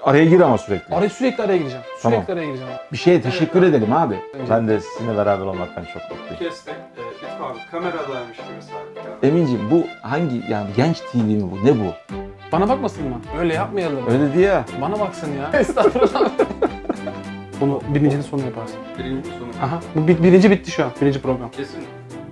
Araya gir ama sürekli. Sürekli araya gireceğim. Tamam. Sürekli araya gireceğim. Bir şeye teşekkür edelim abi. Ben de sizinle beraber olmaktan çok mutluyum. Kestik. Lütfü abi kameradaymış gibi sanki. Emin'ciğim bu hangi yani Genç TV mi bu? Ne bu? Bana bakmasın mı? Öyle yapmayalım. Öyle diye ya. Bana baksın ya. Estağfurullah. Bunu birincinin sonuna yaparsın. Birinci sonu. Aha. Bu birinci bitti şu an. Birinci program. Kesin mi?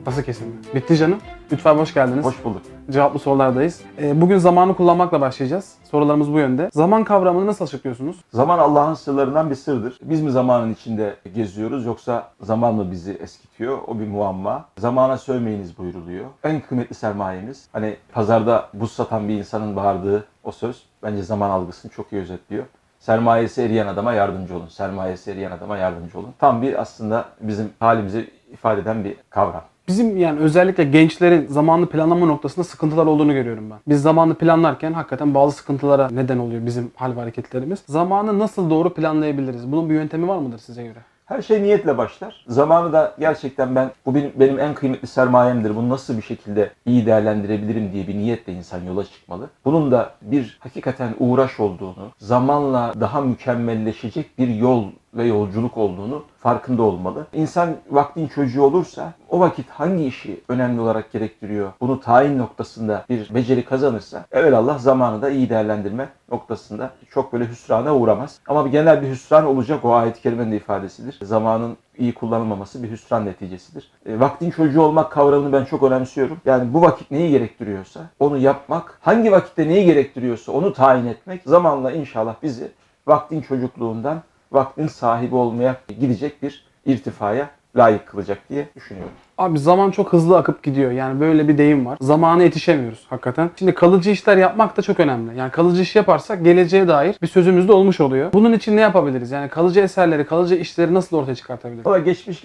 Nasıl kesin? Bitti canım. Lütfen hoş geldiniz. Hoş bulduk. Cevaplı sorulardayız. Bugün zamanı kullanmakla başlayacağız. Sorularımız bu yönde. Zaman kavramını nasıl açıklıyorsunuz? Zaman Allah'ın sırlarından bir sırdır. Biz mi zamanın içinde geziyoruz yoksa zaman mı bizi eskitiyor? O bir muamma. Zamana sövmeyiniz buyuruluyor. En kıymetli sermayemiz. Hani pazarda buz satan bir insanın bağırdığı o söz bence zaman algısını çok iyi özetliyor. Sermayesi eriyen adama yardımcı olun. Sermayesi eriyen adama yardımcı olun. Tam bir aslında bizim halimizi ifade eden bir kavram. Bizim yani özellikle gençlerin zamanlı planlama noktasında sıkıntılar olduğunu görüyorum ben. Biz zamanlı planlarken hakikaten bazı sıkıntılara neden oluyor bizim hal ve hareketlerimiz. Zamanı nasıl doğru planlayabiliriz? Bunun bir yöntemi var mıdır size göre? Her şey niyetle başlar. Zamanı da gerçekten bu benim en kıymetli sermayemdir. Bunu nasıl bir şekilde iyi değerlendirebilirim diye bir niyetle insan yola çıkmalı. Bunun da bir hakikaten uğraş olduğunu, zamanla daha mükemmelleşecek bir yol ve yolculuk olduğunu farkında olmalı. İnsan vaktin çocuğu olursa o vakit hangi işi önemli olarak gerektiriyor, bunu tayin noktasında bir beceri kazanırsa evelallah zamanı da iyi değerlendirme noktasında çok böyle hüsrana uğramaz. Ama genel bir hüsran olacak, o ayet-i kerimenin de ifadesidir. Zamanın iyi kullanılmaması bir hüsran neticesidir. Vaktin çocuğu olmak kavramını ben çok önemsiyorum. Yani bu vakit neyi gerektiriyorsa onu yapmak, hangi vakitte neyi gerektiriyorsa onu tayin etmek zamanla inşallah bizi vaktin çocukluğundan vaktin sahibi olmaya gidecek bir irtifaya layık kılacak diye düşünüyorum. Abi zaman çok hızlı akıp gidiyor. Yani böyle bir deyim var. Zamana yetişemiyoruz hakikaten. Şimdi kalıcı işler yapmak da çok önemli. Yani kalıcı iş yaparsak geleceğe dair bir sözümüz de olmuş oluyor. Bunun için ne yapabiliriz? Yani kalıcı eserleri, kalıcı işleri nasıl ortaya çıkartabiliriz? Valla geçmiş.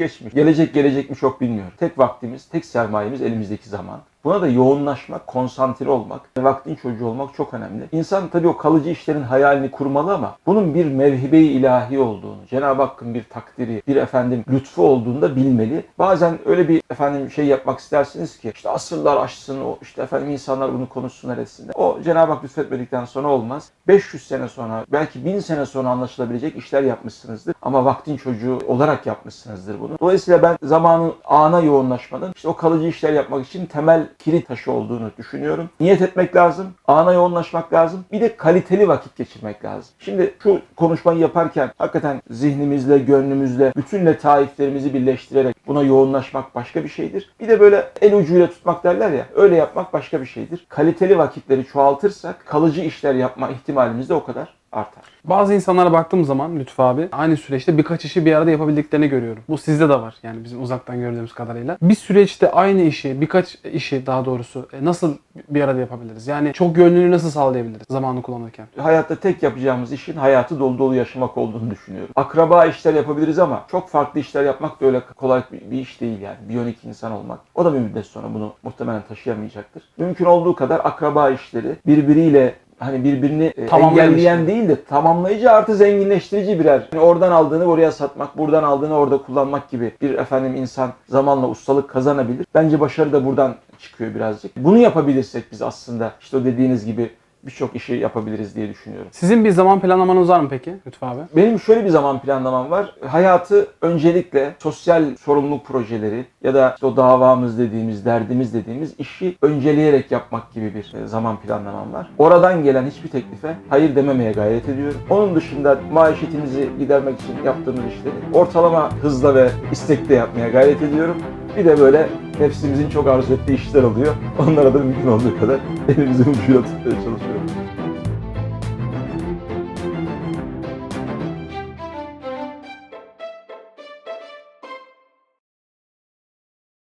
Gelecek mi çok bilmiyorum. Tek vaktimiz, tek sermayemiz elimizdeki zaman. Buna da yoğunlaşmak, konsantre olmak, vaktin çocuğu olmak çok önemli. İnsan tabii o kalıcı işlerin hayalini kurmalı ama bunun bir mevhibe-i ilahi olduğunu, Cenab-ı Hakk'ın bir takdiri, bir lütfu olduğunu da bilmeli. Bazen öyle bir şey yapmak istersiniz ki işte asırlar aşsın, o işte insanlar bunu konuşsunlar etsinler. O Cenab-ı Hak lütfetmedikten sonra olmaz. 500 sene sonra, belki 1000 sene sonra anlaşılabilecek işler yapmışsınızdır. Ama vaktin çocuğu olarak yapmışsınızdır bunu. Dolayısıyla ben zamanın ana yoğunlaşmanın işte o kalıcı işler yapmak için temel kilit taşı olduğunu düşünüyorum. Niyet etmek lazım, ana yoğunlaşmak lazım. Bir de kaliteli vakit geçirmek lazım. Şimdi şu konuşmayı yaparken hakikaten zihnimizle, gönlümüzle, bütün letaiflerimizi birleştirerek buna yoğunlaşmak başka bir şeydir. Bir de böyle el ucuyla tutmak derler ya, öyle yapmak başka bir şeydir. Kaliteli vakitleri çoğaltırsak kalıcı işler yapma ihtimalimiz de o kadar artar. Bazı insanlara baktığım zaman Lütfü abi aynı süreçte birkaç işi bir arada yapabildiklerini görüyorum. Bu sizde de var yani bizim uzaktan gördüğümüz kadarıyla. Bir süreçte aynı işi, birkaç işi daha doğrusu nasıl bir arada yapabiliriz? Yani çok yönlülüğü nasıl sağlayabiliriz zamanı kullanırken? Hayatta tek yapacağımız işin hayatı dolu dolu yaşamak olduğunu düşünüyorum. Akraba işler yapabiliriz ama çok farklı işler yapmak da öyle kolay bir iş değil yani. Biyonik insan olmak. O da bir müddet sonra bunu muhtemelen taşıyamayacaktır. Mümkün olduğu kadar akraba işleri birbiriyle birbirini engelleyen değil de tamamlayıcı artı zenginleştirici birer. Oradan aldığını oraya satmak, buradan aldığını orada kullanmak gibi bir insan zamanla ustalık kazanabilir. Bence başarı da buradan çıkıyor birazcık. Bunu yapabilirsek biz aslında işte o dediğiniz gibi birçok işi yapabiliriz diye düşünüyorum. Sizin bir zaman planlamanız var mı peki Lütfü abi? Benim şöyle bir zaman planlamam var. Hayatı öncelikle sosyal sorumluluk projeleri ya da işte o davamız dediğimiz, derdimiz dediğimiz işi önceleyerek yapmak gibi bir zaman planlamam var. Oradan gelen hiçbir teklife hayır dememeye gayret ediyorum. Onun dışında maişetimizi gidermek için yaptığımız işleri ortalama hızla ve istekle yapmaya gayret ediyorum. Bir de böyle nefsimizin çok arzu ettiği işler oluyor. Onlara da mümkün olduğu kadar elimizin ucuyla tutmaya çalışıyorum.